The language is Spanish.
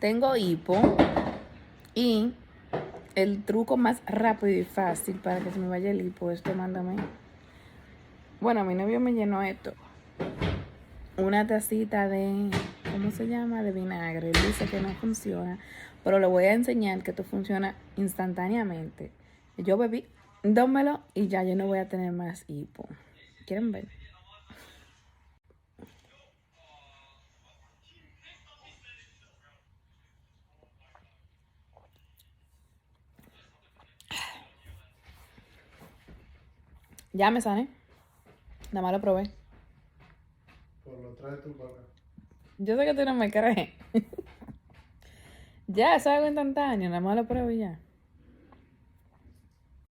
Tengo hipo y el truco más rápido y fácil para que se me vaya el hipo es tomándome. Bueno, mi novio me llenó esto. Una tacita de, ¿cómo se llama? De vinagre. Él dice que no funciona, pero le voy a enseñar que esto funciona instantáneamente. Yo bebí, dámelo y ya yo no voy a tener más hipo. ¿Quieren ver? Ya me sané. Nada más lo probé. Pues lo traes tú para acá. Yo sé que tú no me crees. Ya, es algo instantáneo, nada más lo pruebo y ya.